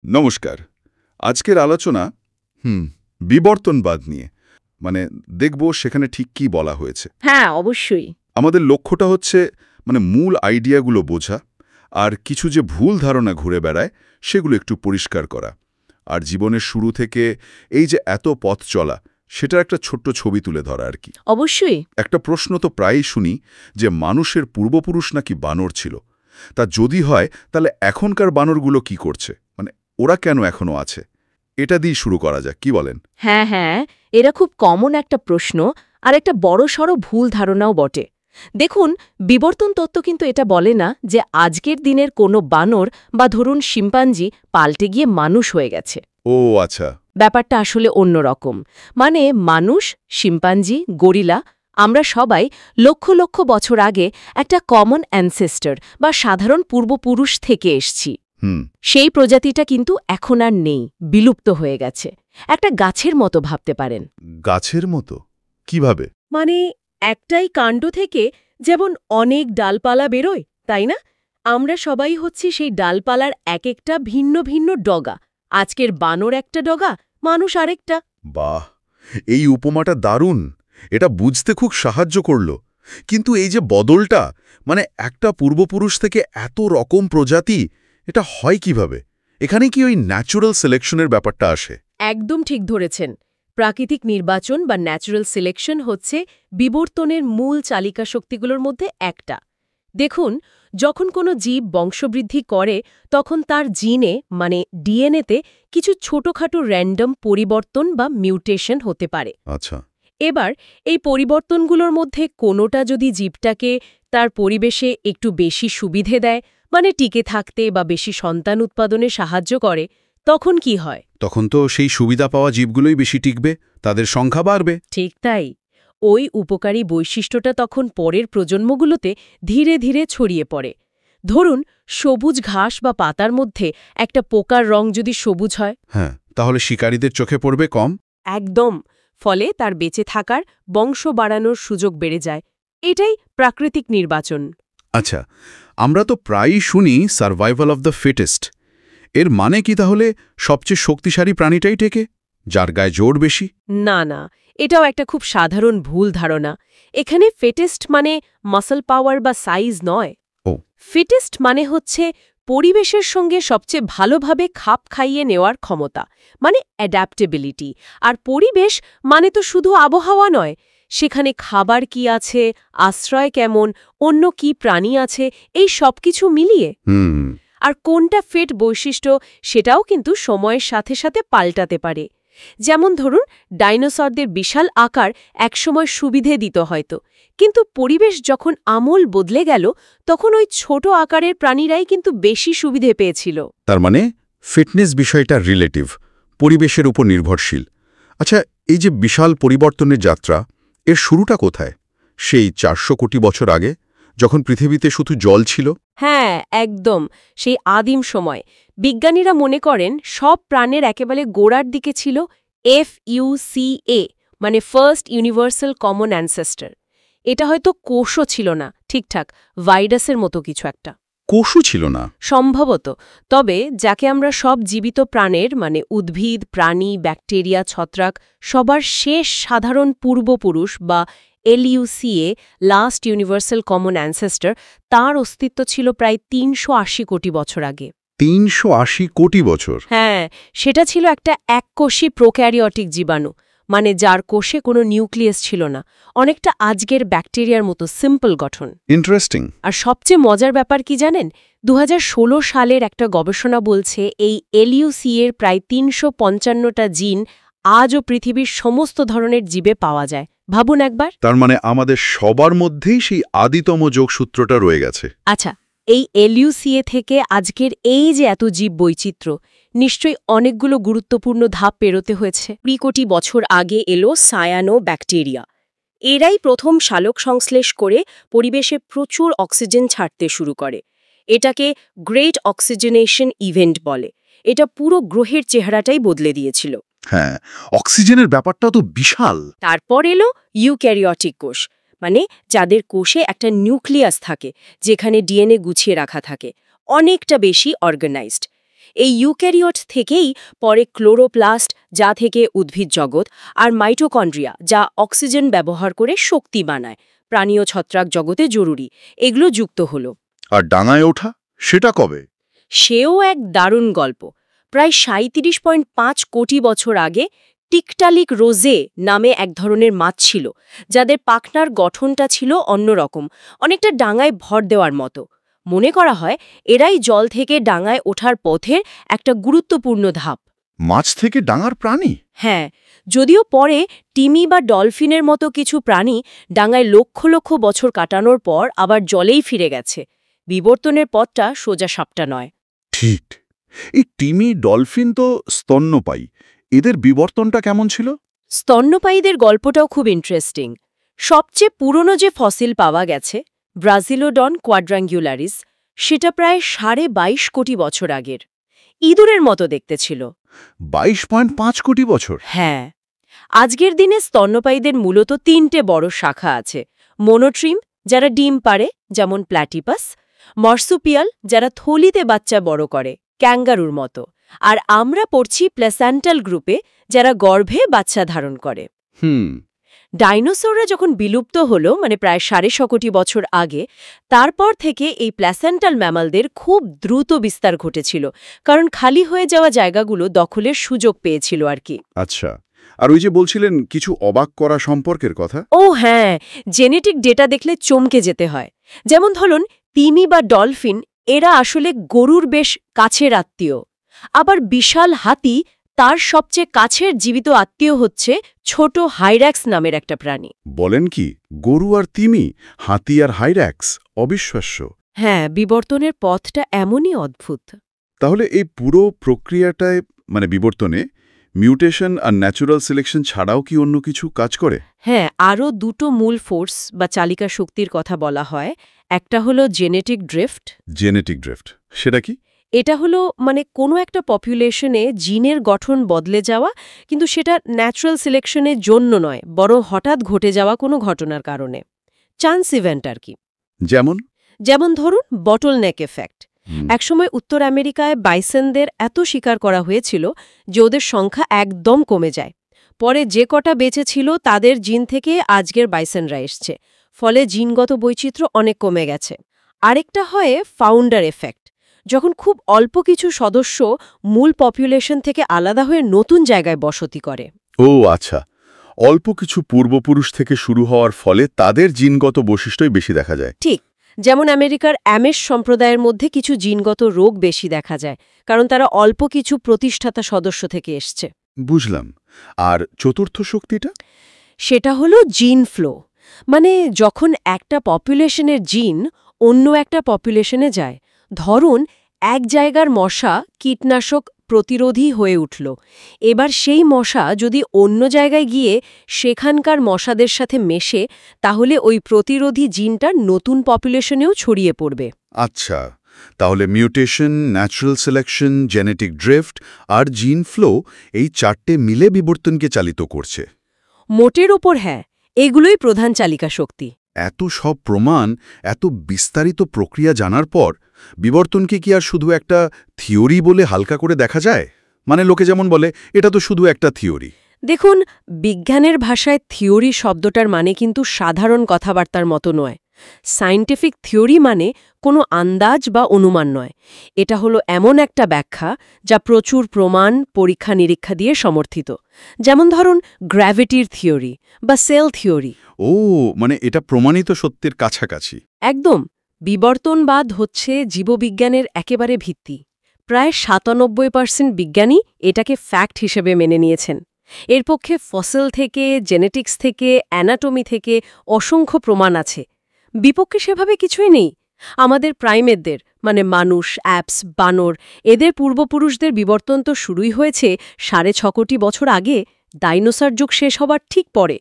নমস্কার। আজকের আলোচনা বিবর্তনবাদ নিয়ে। দেখব সেখানে ঠিক কি বলা হয়েছে। হ্যাঁ, অবশ্যই। আমাদের লক্ষ্যটা হচ্ছে মূল আইডিয়াগুলো বোঝা, আর কিছু যে ভুল ধারণা ঘুরে বেড়ায় সেগুলো একটু পরিষ্কার করা। আর জীবনের শুরু থেকে এই যে এত পথ চলা, সেটার একটা ছোট্ট ছবি তুলে ধরা আর কি। অবশ্যই। একটা প্রশ্ন তো প্রায়ই শুনি যে মানুষের পূর্বপুরুষ নাকি বানর ছিল। তা যদি হয় তাহলে এখনকার বানরগুলো কি করছে, ওরা কেন এখনো আছে? এটা দিয়ে শুরু করা যাক, কি বলেন? হ্যাঁ, এরা খুব কমন একটা প্রশ্ন, আর একটা বড়সড় ভুল ধারণাও বটে। দেখুন, বিবর্তন তত্ত্ব কিন্তু এটা বলে না যে আজকের দিনের কোনো বানর বা ধরুন শিম্পাঞ্জি পাল্টে গিয়ে মানুষ হয়ে গেছে। ও আচ্ছা। ব্যাপারটা আসলে অন্যরকম। মানুষ, শিম্পাঞ্জি, গরিলা আমরা সবাই লক্ষ লক্ষ বছর আগে একটা কমন অ্যানসেস্টর বা সাধারণ পূর্বপুরুষ থেকে এসছি। সেই প্রজাতিটা কিন্তু এখন আর নেই, বিলুপ্ত হয়ে গেছে। একটা গাছের মতো ভাবতে পারেন। গাছের মতো কিভাবে? একটাই কাণ্ড থেকে যেমন অনেক ডালপালা বেরোয়, তাই না? আমরা সবাই হচ্ছি সেই ডালপালার এক একটা ভিন্ন ভিন্ন ডগা। আজকের বানর একটা ডগা, মানুষ আরেকটা। বাহ, এই উপমাটা দারুণ। এটা বুঝতে খুব সাহায্য করল। কিন্তু এই যে বদলটা, একটা পূর্বপুরুষ থেকে এত রকম প্রজাতি, এটা হয় কিভাবে? এখানে কি ওই ন্যাচুরাল সিলেকশনের ব্যাপারটা আসে? একদম ঠিক ধরেছেন। প্রাকৃতিক নির্বাচন বা ন্যাচুরাল সিলেকশন হচ্ছে বিবর্তনের মূল চালিকা শক্তিগুলোর মধ্যে একটা। দেখুন, যখন কোনো জীব বংশবৃদ্ধি করে তখন তার জিনে ডিএনএতে কিছু ছোটখাটো র্যান্ডম পরিবর্তন বা মিউটেশন হতে পারে। আচ্ছা। এবার এই পরিবর্তনগুলোর মধ্যে কোনোটা যদি জীবটাকে তার পরিবেশে একটু বেশি সুবিধে দেয়, টিকে থাকতে বা বেশি সন্তান উৎপাদনে সাহায্য করে, তখন কি হয়? তখন তো সেই সুবিধা পাওয়া জীবগুলোই বেশি টিকবে, তাদের সংখ্যা বাড়বে। ঠিক তাই। ওই উপকারী বৈশিষ্ট্যটা তখন পরের প্রজন্মগুলোতে ধীরে ধীরে ছড়িয়ে পড়ে। ধরুন, সবুজ ঘাস বা পাতার মধ্যে একটা পোকার রং যদি সবুজ হয়, হ্যাঁ, তাহলে শিকারীদের চোখে পড়বে কম। একদম। ফলে তার বেঁচে থাকার, বংশ বাড়ানোর সুযোগ বেড়ে যায়। এটাই প্রাকৃতিক নির্বাচন। আচ্ছা, আমরা তো প্রায়ই শুনি সার্ভাইভাল অফ দ্য ফিটেস্ট। এর মানে কি তাহলে সবচেয়ে শক্তিশালী প্রাণীটাই টেকে, যার গায়ে জোর বেশি? না, এটাও একটা খুব সাধারণ ভুল ধারণা। এখানে ফিটেস্ট মাসল পাওয়ার বা সাইজ নয়। ও। ফিটেস্ট হচ্ছে পরিবেশের সঙ্গে সবচেয়ে ভালোভাবে খাপ খাইয়ে নেওয়ার ক্ষমতা, অ্যাডাপ্টেবিলিটি। আর পরিবেশ তো শুধু আবহাওয়া নয়, সেখানে খাবার কি আছে, আশ্রয় কেমন, অন্য কি প্রাণী আছে, এই সব কিছু মিলিয়ে। আর কোনটা ফিট বৈশিষ্ট্য, সেটাও কিন্তু সময়ের সাথে সাথে পাল্টাতে পারে। যেমন ধরুন, ডাইনোসরদের বিশাল আকার একসময় সুবিধে দিত হয়তো, কিন্তু পরিবেশ যখন আমূল বদলে গেল, তখন ওই ছোট আকারের প্রাণীরাই কিন্তু বেশি সুবিধে পেয়েছিল। তার ফিটনেস বিষয়টা রিলেটিভ, পরিবেশের উপর নির্ভরশীল। আচ্ছা, এই যে বিশাল পরিবর্তনের যাত্রা, এর শুরুটা কোথায়? সেই 400 কোটি বছর আগে, যখন পৃথিবীতে শুধু জল ছিল? হ্যাঁ, একদম। সেই আদিম সময় বিজ্ঞানীরা মনে করেন সব প্রাণের একেবারে গোড়ার দিকে ছিল FUCA, first universal common ancestor. এটা হয়তো কোষও ছিল না, ঠিকঠাক ভাইরাসের মতো কিছু একটা। কোষও ছিল না? সম্ভবত। তবে যাকে আমরা সব জীবিত প্রাণের উদ্ভিদ, প্রাণী, ব্যাকটেরিয়া, ছত্রাক সবার শেষ সাধারণ পূর্বপুরুষ বা LUCA, last universal common ancestor, তার অস্তিত্ব ছিল প্রায় 380 কোটি বছর আগে। 380 কোটি বছর? হ্যাঁ, সেটা ছিল একটা এককোষী প্রোক্যারিওটিক জীবাণু, যার কোষে কোনো নিউক্লিয়াস ছিল না, অনেকটা আজকের ব্যাকটেরিয়ার মতো সিম্পল গঠন। ইন্টারেস্টিং। আর সবচেয়ে মজার ব্যাপার কি জানেন? 2016 সালের একটা গবেষণা বলছে এই LUCA-এর প্রায় 355টা জিন আজও পৃথিবীর সমস্ত ধরনের জীবে পাওয়া যায়। ভাবুন একবার। তার আমাদের সবার মধ্যেই সেই আদিতম যোগসূত্রটা রয়ে গেছে। আচ্ছা, এই LUCA থেকে আজকের এই যে এত জীব বৈচিত্র্য, নিশ্চয়ই অনেকগুলো গুরুত্বপূর্ণ ধাপ পেরোতে হয়েছে। 20 কোটি বছর আগে এলো সায়ানো ব্যাকটেরিয়া। এরাই প্রথম সালোক সংশ্লেষ করে পরিবেশে প্রচুর অক্সিজেন ছাড়তে শুরু করে। এটাকে গ্রেট অক্সিজেনেশন ইভেন্ট বলে। এটা পুরো গ্রহের চেহারাটাই বদলে দিয়েছিল। হ্যাঁ, অক্সিজেনের ব্যাপারটা তো বিশাল। তারপর এলো ইউক্যারিওটিক কোষ, যাদের কোষে একটা নিউক্লিয়াস থাকে, যেখানে ডিএনএ গুছিয়ে রাখা থাকে, অনেকটা বেশি অর্গানাইজড। এই ইউক্যারিওট থেকেই পরে ক্লোরোপ্লাস্ট, যা থেকে উদ্ভিদ জগৎ, আর মাইটোকন্ড্রিয়া, যা অক্সিজেন ব্যবহার করে শক্তি বানায়, প্রাণীয় ছত্রাক জগতে জরুরি, এগুলো যুক্ত হলো। আর ডাঙায় ওঠা সেটা কবে? সেও এক দারুণ গল্প। প্রায় ৩৭.৫ কোটি বছর আগে টিকটালিক রোজে নামে এক ধরনের মাছ ছিল, যাদের পাখনার গঠনটা ছিল অন্যরকম, অনেকটা ডাঙায় ভর দেওয়ার মতো। মনে করা হয় এরাই জল থেকে ডাঙায় ওঠার পথের একটা গুরুত্বপূর্ণ ধাপ। মাছ থেকে ডাঙার প্রাণী? হ্যাঁ, যদিও পরে তিমি বা ডলফিনের মতো কিছু প্রাণী ডাঙায় লক্ষ লক্ষ বছর কাটানোর পর আবার জলেই ফিরে গেছে। বিবর্তনের পথটা সোজা সাপটা নয়। ঠিক। এই তিমি, ডলফিন তো স্তন্যপায়ী, এদের বিবর্তনটা কেমন ছিল? স্তন্যপায়ীদের গল্পটাও খুব ইন্টারেস্টিং। সবচেয়ে পুরনো যে ফসিল পাওয়া গেছে, ব্রাজিলোডন কোয়াড্রাঙ্গুলারিস, সেটা প্রায় 22.5 কোটি বছর আগের। ইঁদুরের মতো দেখতে ছিল। 22.5 কোটি বছর? হ্যাঁ। আজকের দিনে স্তন্যপায়ীদের মূলত 3টে বড় শাখা আছে। মোনোট্রিম, যারা ডিম পাড়ে, যেমন প্ল্যাটিপাস; মর্সুপিয়াল, যারা থলিতে বাচ্চা বড় করে, ক্যাঙ্গারুর মতো; আর আমরা পড়ছি প্ল্যাসেন্টাল গ্রুপে, যারা গর্ভে বাচ্চা ধারণ করে। ডাইনোসররা যখন বিলুপ্ত হলো, মানে প্রায় 6.5 কোটি বছর আগে, তারপর থেকে এই প্ল্যাসেন্টাল ম্যামালদের খুব দ্রুত বিস্তার ঘটেছিল, কারণ খালি হয়ে যাওয়া জায়গাগুলো দখলের সুযোগ পেয়েছিল আর কি। আচ্ছা, আর ওই যে বলছিলেন কিছু অবাক করা সম্পর্কের কথা? ও হ্যাঁ, জেনেটিক ডেটা দেখলে চমকে যেতে হয়। যেমন ধরুন, তিমি বা ডলফিন, এরা আসলে গরুর বেশ কাছের আত্মীয়। আবার বিশাল হাতি, তার সবচেয়ে কাছের জীবিত আত্মীয় হচ্ছে ছোট হাইরাক্স নামের একটা প্রাণী। বলেন কি, গরু আর তিমি, হাতি আর হাইরাক্স, অবিশ্বাস্য। হ্যাঁ, বিবর্তনের পথটা এমনই অদ্ভুত। তাহলে এই পুরো প্রক্রিয়াটায়, মানে বিবর্তনে, মিউটেশন আর ন্যাচুরাল সিলেকশন ছাড়াও কি অন্য কিছু কাজ করে? হ্যাঁ, আরও দুটো মূল ফোর্স বা চালিকা শক্তির কথা বলা হয়। একটা হলো জেনেটিক ড্রিফট। জেনেটিক ড্রিফট সেটা কি? এটা হলো মানে কোনো একটা পপুলেশনে জিনের গঠন বদলে যাওয়া, কিন্তু সেটা ন্যাচারাল সিলেকশনের জন্য নয়, বরং হঠাৎ ঘটে যাওয়া কোনো ঘটনার কারণে। চান্স ইভেন্ট আর কি। যেমন ধরুন বটলনেক এফেক্ট। একসময় উত্তর আমেরিকায় বাইসনদের এত শিকার করা হয়েছিল যে ওদের সংখ্যা একদম কমে যায়। পরে যে কটা বেঁচে ছিল তাদের জিন থেকে আজকের বাইসনরা এসছে, ফলে জিনগত বৈচিত্র্য অনেক কমে গেছে। আরেকটা হয় ফাউন্ডার এফেক্ট, যখন খুব অল্প কিছু সদস্য মূল পপুলেশন থেকে আলাদা হয়ে নতুন জায়গায় বসতি করে। ও আচ্ছা, অল্প কিছু পূর্বপুরুষ থেকে শুরু হওয়ার ফলে তাদের জিনগত বৈশিষ্ট্যই বেশি দেখা যায়। ঠিক, যেমন আমেরিকার অ্যামেশ সম্প্রদায়ের মধ্যে কিছু জিনগত রোগ বেশি দেখা যায়, কারণ তারা অল্প কিছু প্রতিষ্ঠাতা সদস্য থেকে এসছে। বুঝলাম। আর চতুর্থ শক্তিটা? সেটা হলো জিন ফ্লো। মানে যখন একটা পপুলেশনের জিন অন্য একটা পপুলেশনে যায়, ধরুন এক জায়গার মশা কীটনাশক প্রতিরোধী হয়ে উঠল, এবার সেই মশা যদি অন্য জায়গায় গিয়ে সেখানকার মশাদের সাথে মেশে, তাহলে ওই প্রতিরোধী জিনটা নতুন পপুলেশনেও ছড়িয়ে পড়বে। আচ্ছা, তাহলে mutation, natural selection, genetic drift আর জিন ফ্লো, এই 4টে মিলে বিবর্তনকে চালিত করছে। মোটের ওপর হ্যাঁ, এগুলোই প্রধান চালিকা শক্তি। এত সব প্রমাণ, এত বিস্তারিত প্রক্রিয়া জানার পর বিবর্তনকে কি আর শুধু একটা থিওরি বলে হালকা করে দেখা যায়? মানে লোকে যেমন বলে এটা তো শুধু একটা থিওরি। দেখুন, বিজ্ঞানের ভাষায় থিওরি শব্দটার মানে কিন্তু সাধারণ কথাবার্তার মতো নয়। সায়েন্টিফিক থিওরি মানে কোনো আন্দাজ বা অনুমান নয়। এটা হলো এমন একটা ব্যাখ্যা যা প্রচুর প্রমাণ, পরীক্ষা নিরীক্ষা দিয়ে সমর্থিত। যেমন ধরুন গ্র্যাভিটির থিওরি বা সেল থিওরি। ও, মানে এটা প্রমাণিত সত্যের কাছাকাছি। একদম। বিবর্তনবাদ হচ্ছে জীববিজ্ঞানের একেবারে ভিত্তি। প্রায় 97% বিজ্ঞানী এটাকে ফ্যাক্ট হিসেবে মেনে নিয়েছেন। এর পক্ষে ফসিল থেকে, জেনেটিক্স থেকে, অ্যানাটমি থেকে অসংখ্য প্রমাণ আছে। বিপক্ষে সেভাবে কিছুই নেই। আমাদের প্রাইমেটদের, মানে মানুষ, অ্যাপস, বানর, এদের পূর্বপুরুষদের বিবর্তন তো শুরুই হয়েছে 6.5 কোটি বছর আগে, ডাইনোসর যুগ শেষ হবার ঠিক পরে।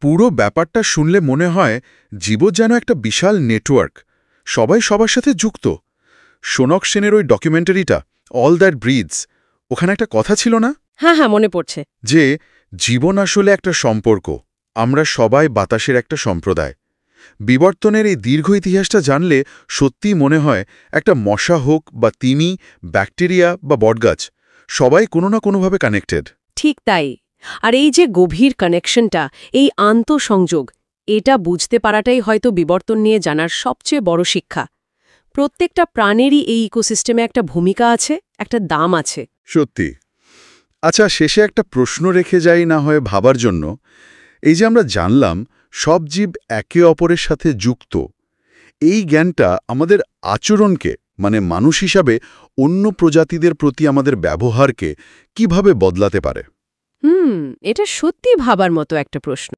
পুরো ব্যাপারটা শুনলে মনে হয় জীবন যেন একটা বিশাল নেটওয়ার্ক, সবাই সবার সাথে যুক্ত। সোনক সেনের ওই ডকুমেন্টারিটা অল দ্যাট ব্রিডস, ওখানে একটা কথা ছিল না? হ্যাঁ হ্যাঁ, মনে পড়ছে। যে জীবন আসলে একটা সম্পর্ক, আমরা সবাই বাতাসের একটা সম্প্রদায়। বিবর্তনের এই দীর্ঘ ইতিহাসটা জানলে সত্যিই মনে হয় একটা মশা হোক বা তিমি, ব্যাকটেরিয়া বা বটগাছ, সবাই কোনো না কোনোভাবে কানেক্টেড। ঠিক তাই। আর এই যে গভীর কানেকশনটা, এই আন্তঃসংযোগ, এটা বুঝতে পারাটাই হয়তো বিবর্তন নিয়ে জানার সবচেয়ে বড় শিক্ষা। প্রত্যেকটা প্রাণেরই এই ইকোসিস্টেমে একটা ভূমিকা আছে, একটা দাম আছে। সত্যি। আচ্ছা, শেষে একটা প্রশ্ন রেখে যাই না হয় ভাবার জন্য। এই যে আমরা জানলাম সব জীব একে অপরের সাথে যুক্ত, এই জ্ঞানটা আমাদের আচরণকে, মানে মানুষ হিসাবে অন্য প্রজাতিদের প্রতি আমাদের ব্যবহারকে কিভাবে বদলাতে পারে? এটা সত্যি ভাবার মতো একটা প্রশ্ন।